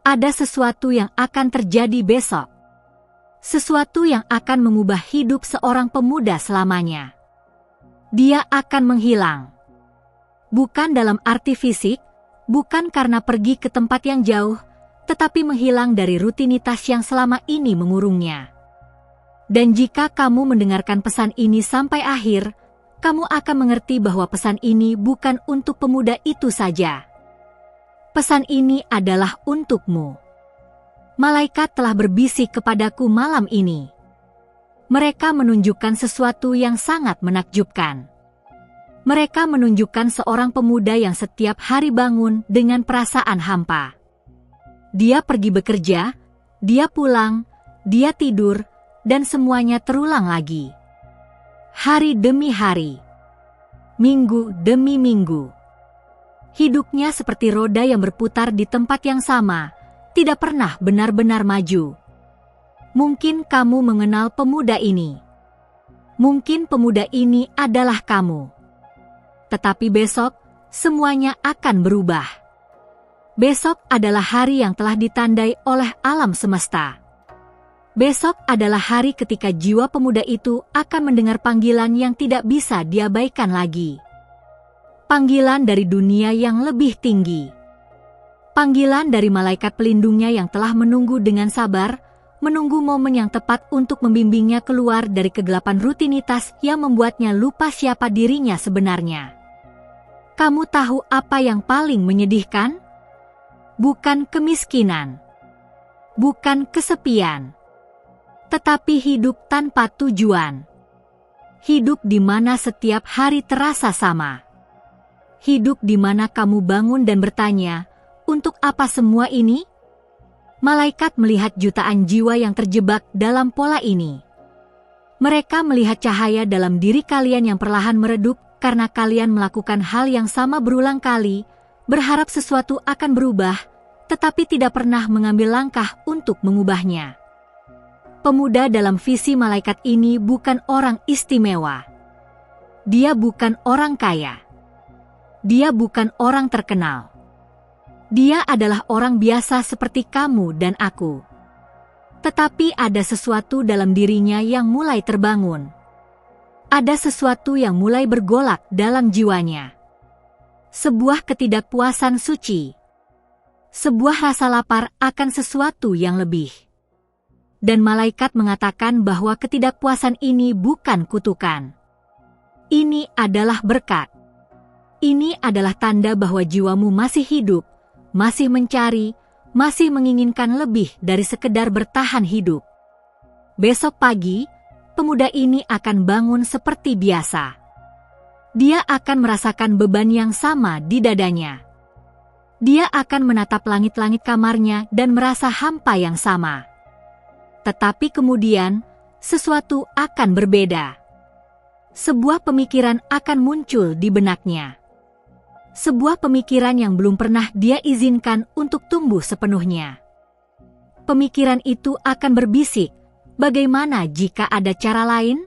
Ada sesuatu yang akan terjadi besok. Sesuatu yang akan mengubah hidup seorang pemuda selamanya. Dia akan menghilang. Bukan dalam arti fisik, bukan karena pergi ke tempat yang jauh, tetapi menghilang dari rutinitas yang selama ini mengurungnya. Dan jika kamu mendengarkan pesan ini sampai akhir, kamu akan mengerti bahwa pesan ini bukan untuk pemuda itu saja. Pesan ini adalah untukmu. Malaikat telah berbisik kepadaku malam ini. Mereka menunjukkan sesuatu yang sangat menakjubkan. Mereka menunjukkan seorang pemuda yang setiap hari bangun dengan perasaan hampa. Dia pergi bekerja, dia pulang, dia tidur, dan semuanya terulang lagi. Hari demi hari. Minggu demi minggu. Hidupnya seperti roda yang berputar di tempat yang sama, tidak pernah benar-benar maju. Mungkin kamu mengenal pemuda ini. Mungkin pemuda ini adalah kamu. Tetapi besok, semuanya akan berubah. Besok adalah hari yang telah ditandai oleh alam semesta. Besok adalah hari ketika jiwa pemuda itu akan mendengar panggilan yang tidak bisa diabaikan lagi. Panggilan dari dunia yang lebih tinggi. Panggilan dari malaikat pelindungnya yang telah menunggu dengan sabar, menunggu momen yang tepat untuk membimbingnya keluar dari kegelapan rutinitas yang membuatnya lupa siapa dirinya sebenarnya. Kamu tahu apa yang paling menyedihkan? Bukan kemiskinan. Bukan kesepian. Tetapi hidup tanpa tujuan. Hidup di mana setiap hari terasa sama. Hidup di mana kamu bangun dan bertanya, untuk apa semua ini? Malaikat melihat jutaan jiwa yang terjebak dalam pola ini. Mereka melihat cahaya dalam diri kalian yang perlahan meredup karena kalian melakukan hal yang sama berulang kali, berharap sesuatu akan berubah, tetapi tidak pernah mengambil langkah untuk mengubahnya. Pemuda dalam visi malaikat ini bukan orang istimewa. Dia bukan orang kaya. Dia bukan orang terkenal. Dia adalah orang biasa seperti kamu dan aku. Tetapi ada sesuatu dalam dirinya yang mulai terbangun. Ada sesuatu yang mulai bergolak dalam jiwanya. Sebuah ketidakpuasan suci. Sebuah rasa lapar akan sesuatu yang lebih. Dan malaikat mengatakan bahwa ketidakpuasan ini bukan kutukan. Ini adalah berkat. Ini adalah tanda bahwa jiwamu masih hidup, masih mencari, masih menginginkan lebih dari sekedar bertahan hidup. Besok pagi, pemuda ini akan bangun seperti biasa. Dia akan merasakan beban yang sama di dadanya. Dia akan menatap langit-langit kamarnya dan merasa hampa yang sama. Tetapi kemudian, sesuatu akan berbeda. Sebuah pemikiran akan muncul di benaknya. Sebuah pemikiran yang belum pernah dia izinkan untuk tumbuh sepenuhnya. Pemikiran itu akan berbisik, bagaimana jika ada cara lain?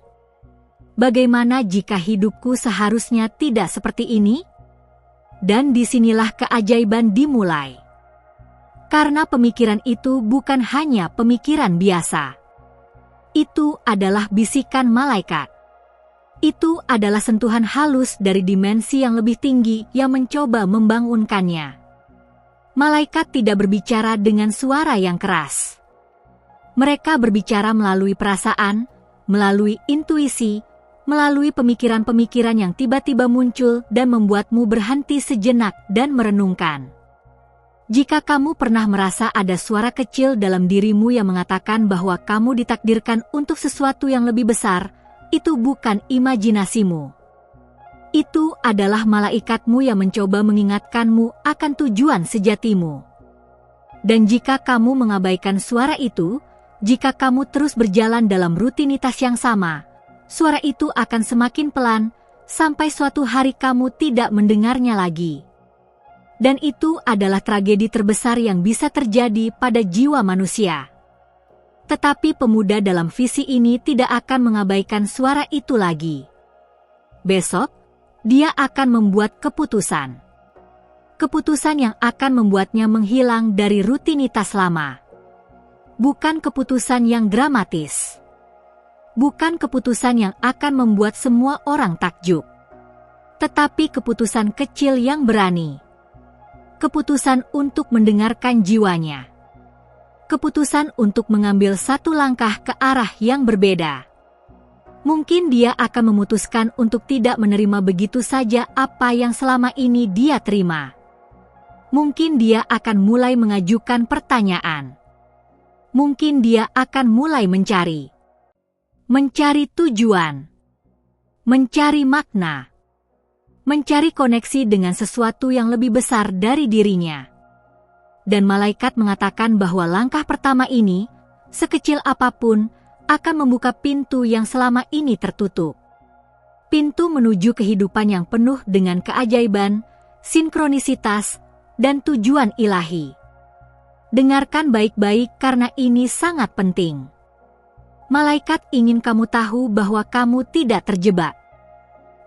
Bagaimana jika hidupku seharusnya tidak seperti ini? Dan disinilah keajaiban dimulai. Karena pemikiran itu bukan hanya pemikiran biasa. Itu adalah bisikan malaikat. Itu adalah sentuhan halus dari dimensi yang lebih tinggi yang mencoba membangunkannya. Malaikat tidak berbicara dengan suara yang keras. Mereka berbicara melalui perasaan, melalui intuisi, melalui pemikiran-pemikiran yang tiba-tiba muncul dan membuatmu berhenti sejenak dan merenungkan. Jika kamu pernah merasa ada suara kecil dalam dirimu yang mengatakan bahwa kamu ditakdirkan untuk sesuatu yang lebih besar, itu bukan imajinasimu. Itu adalah malaikatmu yang mencoba mengingatkanmu akan tujuan sejatimu. Dan jika kamu mengabaikan suara itu, jika kamu terus berjalan dalam rutinitas yang sama, suara itu akan semakin pelan, sampai suatu hari kamu tidak mendengarnya lagi. Dan itu adalah tragedi terbesar yang bisa terjadi pada jiwa manusia. Tetapi pemuda dalam visi ini tidak akan mengabaikan suara itu lagi. Besok, dia akan membuat keputusan. Keputusan yang akan membuatnya menghilang dari rutinitas lama. Bukan keputusan yang dramatis. Bukan keputusan yang akan membuat semua orang takjub. Tetapi keputusan kecil yang berani. Keputusan untuk mendengarkan jiwanya. Keputusan untuk mengambil satu langkah ke arah yang berbeda. Mungkin dia akan memutuskan untuk tidak menerima begitu saja apa yang selama ini dia terima. Mungkin dia akan mulai mengajukan pertanyaan. Mungkin dia akan mulai mencari tujuan, mencari makna, mencari koneksi dengan sesuatu yang lebih besar dari dirinya. Dan malaikat mengatakan bahwa langkah pertama ini, sekecil apapun, akan membuka pintu yang selama ini tertutup. Pintu menuju kehidupan yang penuh dengan keajaiban, sinkronisitas, dan tujuan ilahi. Dengarkan baik-baik karena ini sangat penting. Malaikat ingin kamu tahu bahwa kamu tidak terjebak.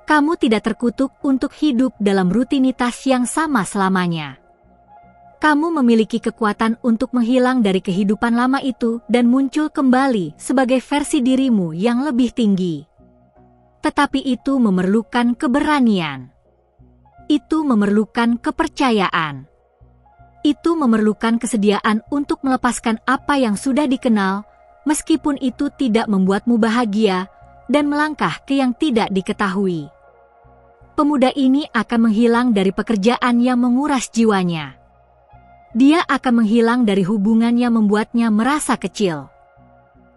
Kamu tidak terkutuk untuk hidup dalam rutinitas yang sama selamanya. Kamu memiliki kekuatan untuk menghilang dari kehidupan lama itu dan muncul kembali sebagai versi dirimu yang lebih tinggi. Tetapi itu memerlukan keberanian. Itu memerlukan kepercayaan. Itu memerlukan kesediaan untuk melepaskan apa yang sudah dikenal, meskipun itu tidak membuatmu bahagia, dan melangkah ke yang tidak diketahui. Pemuda ini akan menghilang dari pekerjaan yang menguras jiwanya. Dia akan menghilang dari hubungan yang membuatnya merasa kecil.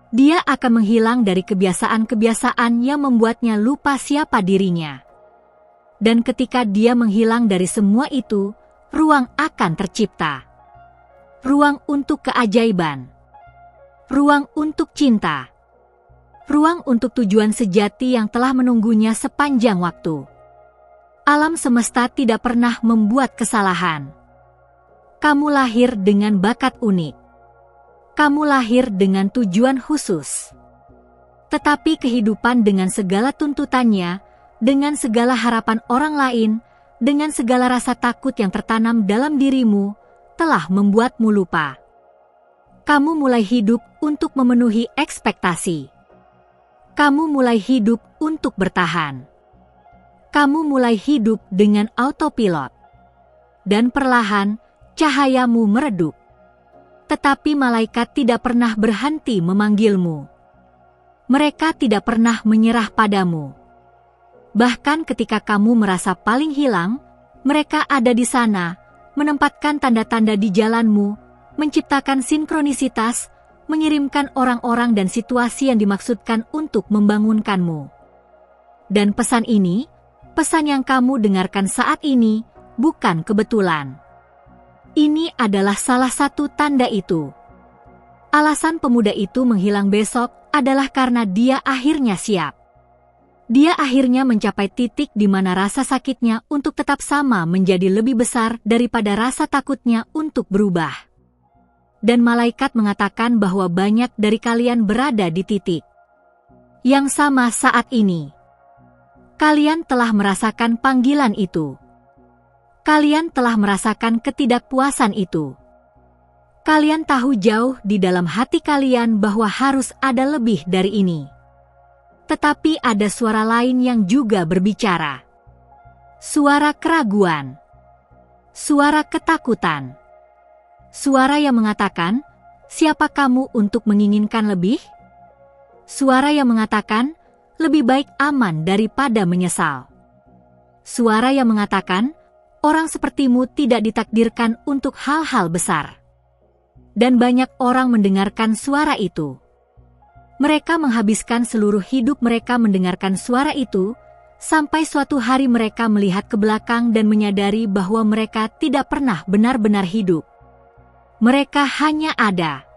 Dia akan menghilang dari kebiasaan-kebiasaan yang membuatnya lupa siapa dirinya. Dan ketika dia menghilang dari semua itu, ruang akan tercipta. Ruang untuk keajaiban. Ruang untuk cinta. Ruang untuk tujuan sejati yang telah menunggunya sepanjang waktu. Alam semesta tidak pernah membuat kesalahan. Kamu lahir dengan bakat unik. Kamu lahir dengan tujuan khusus. Tetapi kehidupan dengan segala tuntutannya, dengan segala harapan orang lain, dengan segala rasa takut yang tertanam dalam dirimu, telah membuatmu lupa. Kamu mulai hidup untuk memenuhi ekspektasi. Kamu mulai hidup untuk bertahan. Kamu mulai hidup dengan autopilot. Dan perlahan, cahayamu meredup. Tetapi malaikat tidak pernah berhenti memanggilmu. Mereka tidak pernah menyerah padamu. Bahkan ketika kamu merasa paling hilang, mereka ada di sana, menempatkan tanda-tanda di jalanmu, menciptakan sinkronisitas, mengirimkan orang-orang dan situasi yang dimaksudkan untuk membangunkanmu. Dan pesan ini, pesan yang kamu dengarkan saat ini, bukan kebetulan. Ini adalah salah satu tanda itu. Alasan pemuda itu menghilang besok adalah karena dia akhirnya siap. Dia akhirnya mencapai titik di mana rasa sakitnya untuk tetap sama menjadi lebih besar daripada rasa takutnya untuk berubah. Dan malaikat mengatakan bahwa banyak dari kalian berada di titik yang sama saat ini. Kalian telah merasakan panggilan itu. Kalian telah merasakan ketidakpuasan itu. Kalian tahu jauh di dalam hati kalian bahwa harus ada lebih dari ini. Tetapi ada suara lain yang juga berbicara. Suara keraguan. Suara ketakutan. Suara yang mengatakan, siapa kamu untuk menginginkan lebih? Suara yang mengatakan, lebih baik aman daripada menyesal. Suara yang mengatakan, orang sepertimu tidak ditakdirkan untuk hal-hal besar. Dan banyak orang mendengarkan suara itu. Mereka menghabiskan seluruh hidup mereka mendengarkan suara itu, sampai suatu hari mereka melihat ke belakang dan menyadari bahwa mereka tidak pernah benar-benar hidup. Mereka hanya ada.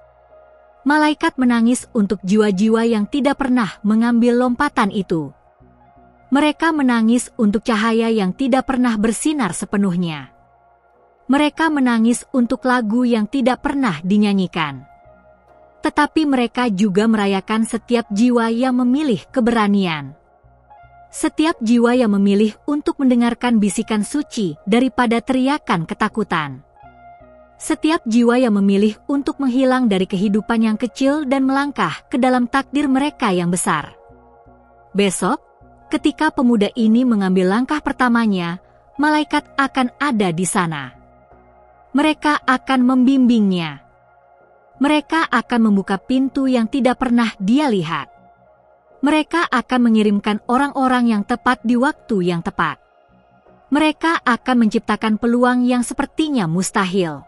Malaikat menangis untuk jiwa-jiwa yang tidak pernah mengambil lompatan itu. Mereka menangis untuk cahaya yang tidak pernah bersinar sepenuhnya. Mereka menangis untuk lagu yang tidak pernah dinyanyikan. Tetapi mereka juga merayakan setiap jiwa yang memilih keberanian. Setiap jiwa yang memilih untuk mendengarkan bisikan suci daripada teriakan ketakutan. Setiap jiwa yang memilih untuk menghilang dari kehidupan yang kecil dan melangkah ke dalam takdir mereka yang besar. Besok, ketika pemuda ini mengambil langkah pertamanya, malaikat akan ada di sana. Mereka akan membimbingnya. Mereka akan membuka pintu yang tidak pernah dia lihat. Mereka akan mengirimkan orang-orang yang tepat di waktu yang tepat. Mereka akan menciptakan peluang yang sepertinya mustahil.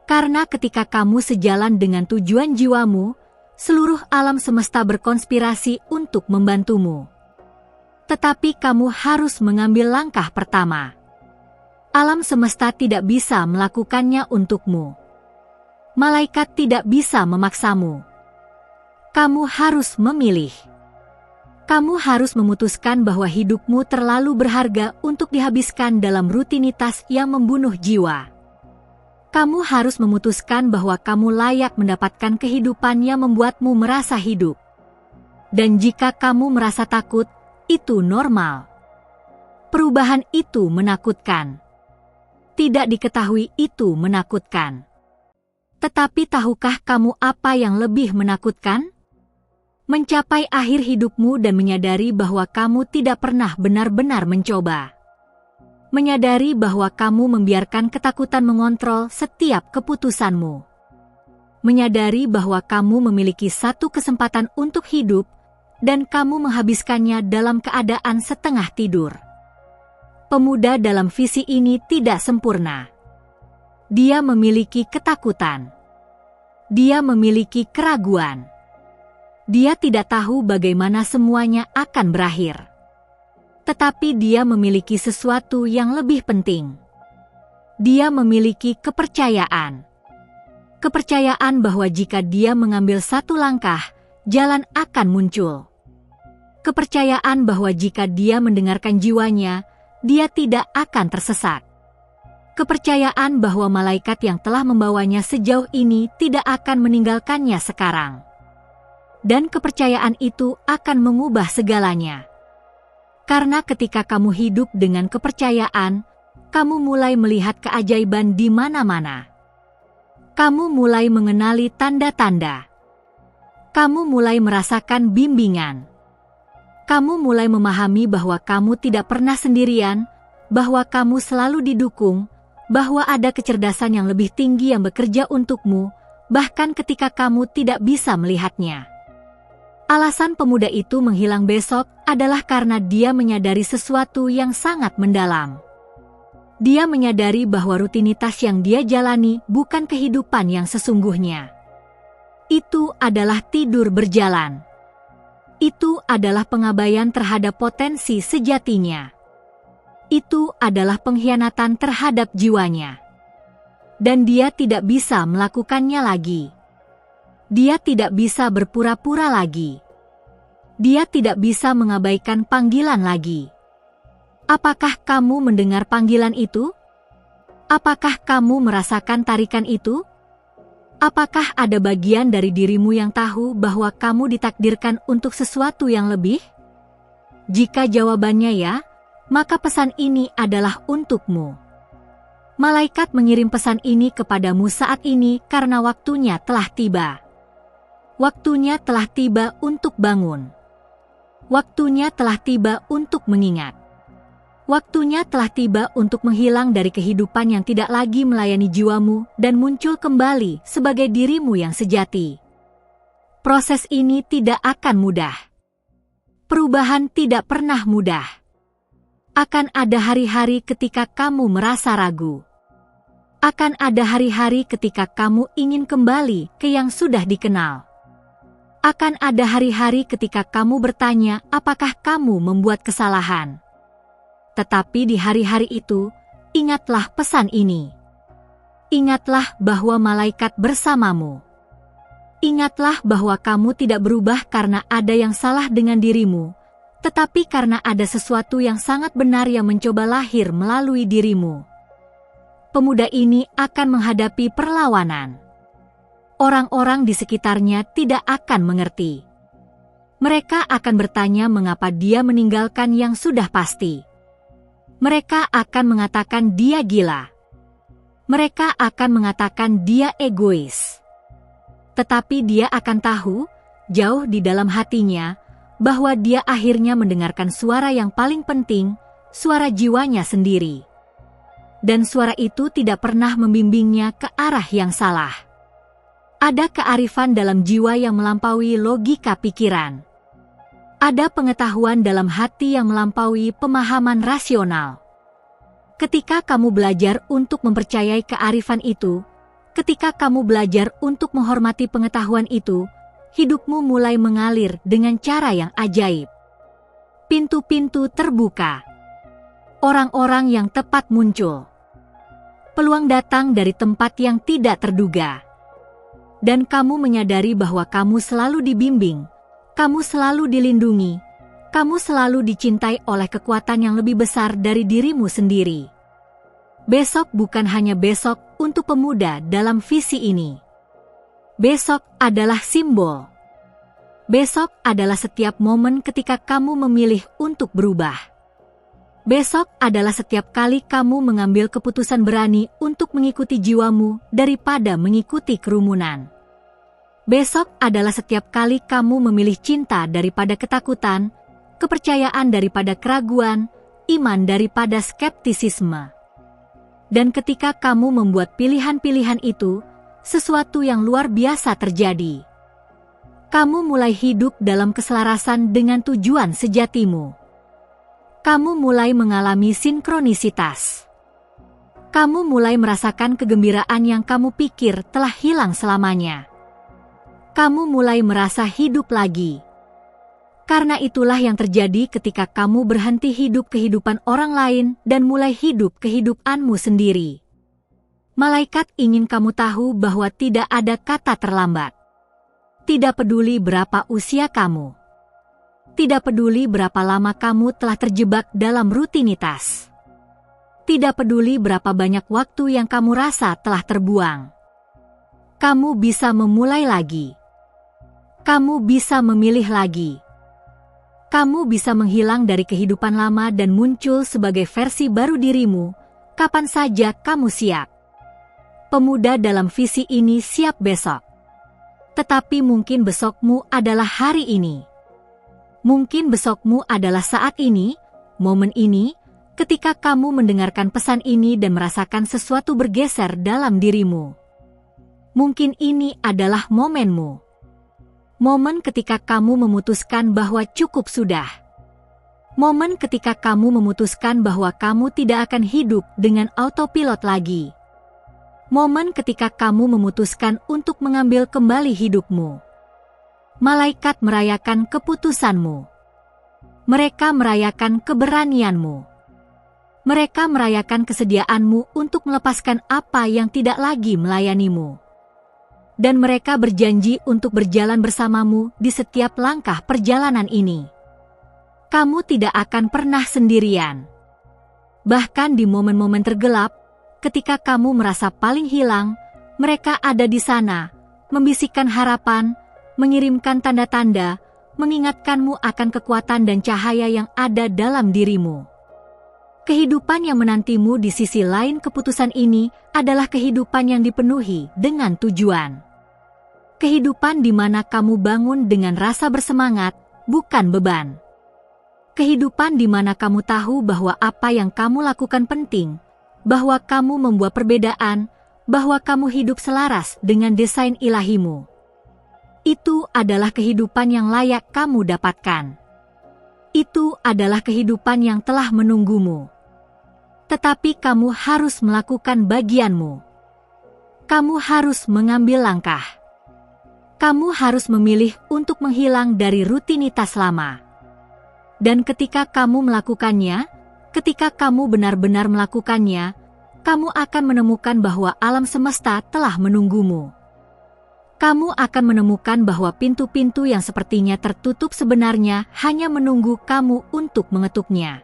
Karena ketika kamu sejalan dengan tujuan jiwamu, seluruh alam semesta berkonspirasi untuk membantumu. Tetapi kamu harus mengambil langkah pertama. Alam semesta tidak bisa melakukannya untukmu. Malaikat tidak bisa memaksamu. Kamu harus memilih. Kamu harus memutuskan bahwa hidupmu terlalu berharga untuk dihabiskan dalam rutinitas yang membunuh jiwa. Kamu harus memutuskan bahwa kamu layak mendapatkan kehidupan yang membuatmu merasa hidup. Dan jika kamu merasa takut, itu normal. Perubahan itu menakutkan. Tidak diketahui itu menakutkan. Tetapi tahukah kamu apa yang lebih menakutkan? Mencapai akhir hidupmu dan menyadari bahwa kamu tidak pernah benar-benar mencoba. Menyadari bahwa kamu membiarkan ketakutan mengontrol setiap keputusanmu. Menyadari bahwa kamu memiliki satu kesempatan untuk hidup, dan kamu menghabiskannya dalam keadaan setengah tidur. Pemuda dalam visi ini tidak sempurna. Dia memiliki ketakutan. Dia memiliki keraguan. Dia tidak tahu bagaimana semuanya akan berakhir. Tetapi dia memiliki sesuatu yang lebih penting. Dia memiliki kepercayaan. Kepercayaan bahwa jika dia mengambil satu langkah, jalan akan muncul. Kepercayaan bahwa jika dia mendengarkan jiwanya, dia tidak akan tersesat. Kepercayaan bahwa malaikat yang telah membawanya sejauh ini tidak akan meninggalkannya sekarang. Dan kepercayaan itu akan mengubah segalanya. Karena ketika kamu hidup dengan kepercayaan, kamu mulai melihat keajaiban di mana-mana. Kamu mulai mengenali tanda-tanda. Kamu mulai merasakan bimbingan. Kamu mulai memahami bahwa kamu tidak pernah sendirian, bahwa kamu selalu didukung, bahwa ada kecerdasan yang lebih tinggi yang bekerja untukmu, bahkan ketika kamu tidak bisa melihatnya. Alasan pemuda itu menghilang besok adalah karena dia menyadari sesuatu yang sangat mendalam. Dia menyadari bahwa rutinitas yang dia jalani bukan kehidupan yang sesungguhnya. Itu adalah tidur berjalan. Itu adalah pengabaian terhadap potensi sejatinya. Itu adalah pengkhianatan terhadap jiwanya. Dan dia tidak bisa melakukannya lagi. Dia tidak bisa berpura-pura lagi. Dia tidak bisa mengabaikan panggilan lagi. Apakah kamu mendengar panggilan itu? Apakah kamu merasakan tarikan itu? Apakah ada bagian dari dirimu yang tahu bahwa kamu ditakdirkan untuk sesuatu yang lebih? Jika jawabannya ya, maka pesan ini adalah untukmu. Malaikat mengirim pesan ini kepadamu saat ini karena waktunya telah tiba. Waktunya telah tiba untuk bangun. Waktunya telah tiba untuk mengingat. Waktunya telah tiba untuk menghilang dari kehidupan yang tidak lagi melayani jiwamu dan muncul kembali sebagai dirimu yang sejati. Proses ini tidak akan mudah. Perubahan tidak pernah mudah. Akan ada hari-hari ketika kamu merasa ragu. Akan ada hari-hari ketika kamu ingin kembali ke yang sudah dikenal. Akan ada hari-hari ketika kamu bertanya apakah kamu membuat kesalahan. Tetapi di hari-hari itu, ingatlah pesan ini. Ingatlah bahwa malaikat bersamamu. Ingatlah bahwa kamu tidak berubah karena ada yang salah dengan dirimu, tetapi karena ada sesuatu yang sangat benar yang mencoba lahir melalui dirimu. Pemuda ini akan menghadapi perlawanan. Orang-orang di sekitarnya tidak akan mengerti. Mereka akan bertanya mengapa dia meninggalkan yang sudah pasti. Mereka akan mengatakan dia gila. Mereka akan mengatakan dia egois. Tetapi dia akan tahu, jauh di dalam hatinya, bahwa dia akhirnya mendengarkan suara yang paling penting, suara jiwanya sendiri. Dan suara itu tidak pernah membimbingnya ke arah yang salah. Ada kearifan dalam jiwa yang melampaui logika pikiran. Ada pengetahuan dalam hati yang melampaui pemahaman rasional. Ketika kamu belajar untuk mempercayai kearifan itu, ketika kamu belajar untuk menghormati pengetahuan itu, hidupmu mulai mengalir dengan cara yang ajaib. Pintu-pintu terbuka. Orang-orang yang tepat muncul. Peluang datang dari tempat yang tidak terduga. Dan kamu menyadari bahwa kamu selalu dibimbing, kamu selalu dilindungi, kamu selalu dicintai oleh kekuatan yang lebih besar dari dirimu sendiri. Besok bukan hanya besok untuk pemuda dalam visi ini. Besok adalah simbol. Besok adalah setiap momen ketika kamu memilih untuk berubah. Besok adalah setiap kali kamu mengambil keputusan berani untuk mengikuti jiwamu daripada mengikuti kerumunan. Besok adalah setiap kali kamu memilih cinta daripada ketakutan, kepercayaan daripada keraguan, iman daripada skeptisisme. Dan ketika kamu membuat pilihan-pilihan itu, sesuatu yang luar biasa terjadi. Kamu mulai hidup dalam keselarasan dengan tujuan sejatimu. Kamu mulai mengalami sinkronisitas. Kamu mulai merasakan kegembiraan yang kamu pikir telah hilang selamanya. Kamu mulai merasa hidup lagi. Karena itulah yang terjadi ketika kamu berhenti hidup kehidupan orang lain dan mulai hidup kehidupanmu sendiri. Malaikat ingin kamu tahu bahwa tidak ada kata terlambat. Tidak peduli berapa usia kamu. Tidak peduli berapa lama kamu telah terjebak dalam rutinitas. Tidak peduli berapa banyak waktu yang kamu rasa telah terbuang. Kamu bisa memulai lagi. Kamu bisa memilih lagi. Kamu bisa menghilang dari kehidupan lama dan muncul sebagai versi baru dirimu, kapan saja kamu siap. Pemuda dalam visi ini siap besok. Tetapi mungkin besokmu adalah hari ini. Mungkin besokmu adalah saat ini, momen ini, ketika kamu mendengarkan pesan ini dan merasakan sesuatu bergeser dalam dirimu. Mungkin ini adalah momenmu. Momen ketika kamu memutuskan bahwa cukup sudah. Momen ketika kamu memutuskan bahwa kamu tidak akan hidup dengan autopilot lagi. Momen ketika kamu memutuskan untuk mengambil kembali hidupmu. Malaikat merayakan keputusanmu. Mereka merayakan keberanianmu. Mereka merayakan kesediaanmu untuk melepaskan apa yang tidak lagi melayanimu. Dan mereka berjanji untuk berjalan bersamamu di setiap langkah perjalanan ini. Kamu tidak akan pernah sendirian. Bahkan di momen-momen tergelap, ketika kamu merasa paling hilang, mereka ada di sana, membisikkan harapan, mengirimkan tanda-tanda, mengingatkanmu akan kekuatan dan cahaya yang ada dalam dirimu. Kehidupan yang menantimu di sisi lain keputusan ini adalah kehidupan yang dipenuhi dengan tujuan. Kehidupan di mana kamu bangun dengan rasa bersemangat, bukan beban. Kehidupan di mana kamu tahu bahwa apa yang kamu lakukan penting, bahwa kamu membuat perbedaan, bahwa kamu hidup selaras dengan desain ilahimu. Itu adalah kehidupan yang layak kamu dapatkan. Itu adalah kehidupan yang telah menunggumu. Tetapi kamu harus melakukan bagianmu. Kamu harus mengambil langkah. Kamu harus memilih untuk menghilang dari rutinitas lama. Dan ketika kamu melakukannya, ketika kamu benar-benar melakukannya, kamu akan menemukan bahwa alam semesta telah menunggumu. Kamu akan menemukan bahwa pintu-pintu yang sepertinya tertutup sebenarnya hanya menunggu kamu untuk mengetuknya.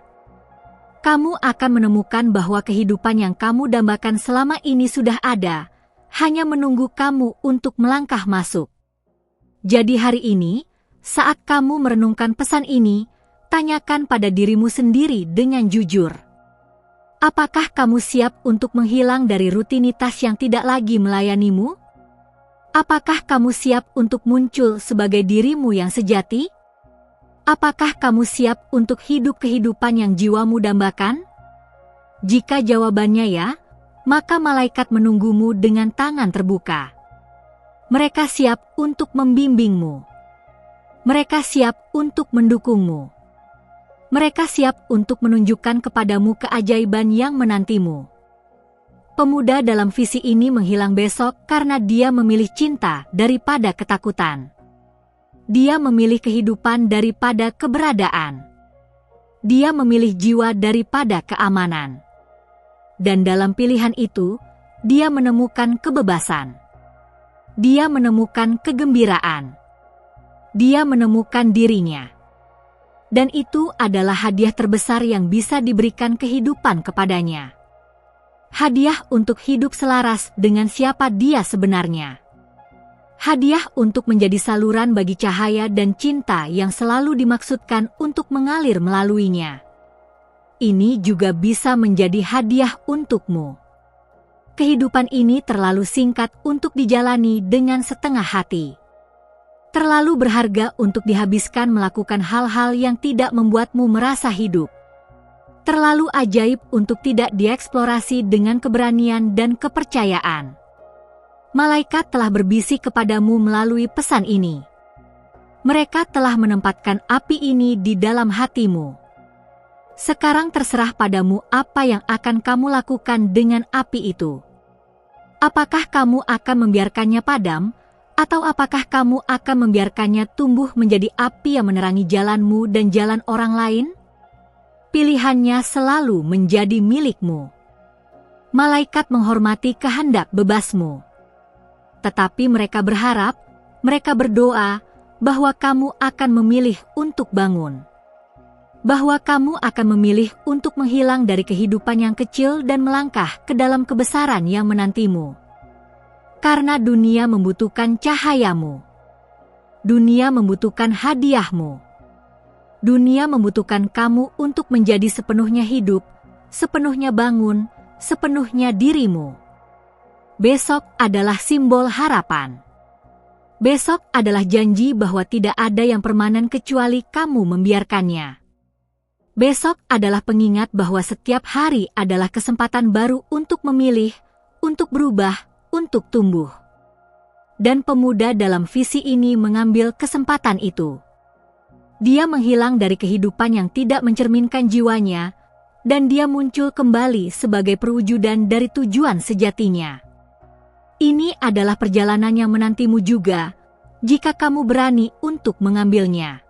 Kamu akan menemukan bahwa kehidupan yang kamu dambakan selama ini sudah ada, hanya menunggu kamu untuk melangkah masuk. Jadi hari ini, Saat kamu merenungkan pesan ini, tanyakan pada dirimu sendiri dengan jujur. Apakah kamu siap untuk menghilang dari rutinitas yang tidak lagi melayanimu? Apakah kamu siap untuk muncul sebagai dirimu yang sejati? Apakah kamu siap untuk hidup kehidupan yang jiwamu dambakan? Jika jawabannya ya, maka malaikat menunggumu dengan tangan terbuka. Mereka siap untuk membimbingmu. Mereka siap untuk mendukungmu. Mereka siap untuk menunjukkan kepadamu keajaiban yang menantimu. Pemuda dalam visi ini menghilang besok karena dia memilih cinta daripada ketakutan. Dia memilih kehidupan daripada keberadaan. Dia memilih jiwa daripada keamanan. Dan dalam pilihan itu, dia menemukan kebebasan. Dia menemukan kegembiraan. Dia menemukan dirinya. Dan itu adalah hadiah terbesar yang bisa diberikan kehidupan kepadanya. Hadiah untuk hidup selaras dengan siapa dia sebenarnya. Hadiah untuk menjadi saluran bagi cahaya dan cinta yang selalu dimaksudkan untuk mengalir melaluinya. Ini juga bisa menjadi hadiah untukmu. Kehidupan ini terlalu singkat untuk dijalani dengan setengah hati. Terlalu berharga untuk dihabiskan melakukan hal-hal yang tidak membuatmu merasa hidup. Terlalu ajaib untuk tidak dieksplorasi dengan keberanian dan kepercayaan. Malaikat telah berbisik kepadamu melalui pesan ini. Mereka telah menempatkan api ini di dalam hatimu. Sekarang terserah padamu apa yang akan kamu lakukan dengan api itu. Apakah kamu akan membiarkannya padam? Atau apakah kamu akan membiarkannya tumbuh menjadi api yang menerangi jalanmu dan jalan orang lain? Pilihannya selalu menjadi milikmu. Malaikat menghormati kehendak bebasmu. Tetapi mereka berharap, mereka berdoa, bahwa kamu akan memilih untuk bangun. Bahwa kamu akan memilih untuk menghilang dari kehidupan yang kecil dan melangkah ke dalam kebesaran yang menantimu. Karena dunia membutuhkan cahayamu. Dunia membutuhkan hadiahmu. Dunia membutuhkan kamu untuk menjadi sepenuhnya hidup, sepenuhnya bangun, sepenuhnya dirimu. Besok adalah simbol harapan. Besok adalah janji bahwa tidak ada yang permanen kecuali kamu membiarkannya. Besok adalah pengingat bahwa setiap hari adalah kesempatan baru untuk memilih, untuk berubah, untuk tumbuh. Dan pemuda dalam visi ini mengambil kesempatan itu. Dia menghilang dari kehidupan yang tidak mencerminkan jiwanya, dan dia muncul kembali sebagai perwujudan dari tujuan sejatinya. Ini adalah perjalanan yang menantimu juga, jika kamu berani untuk mengambilnya.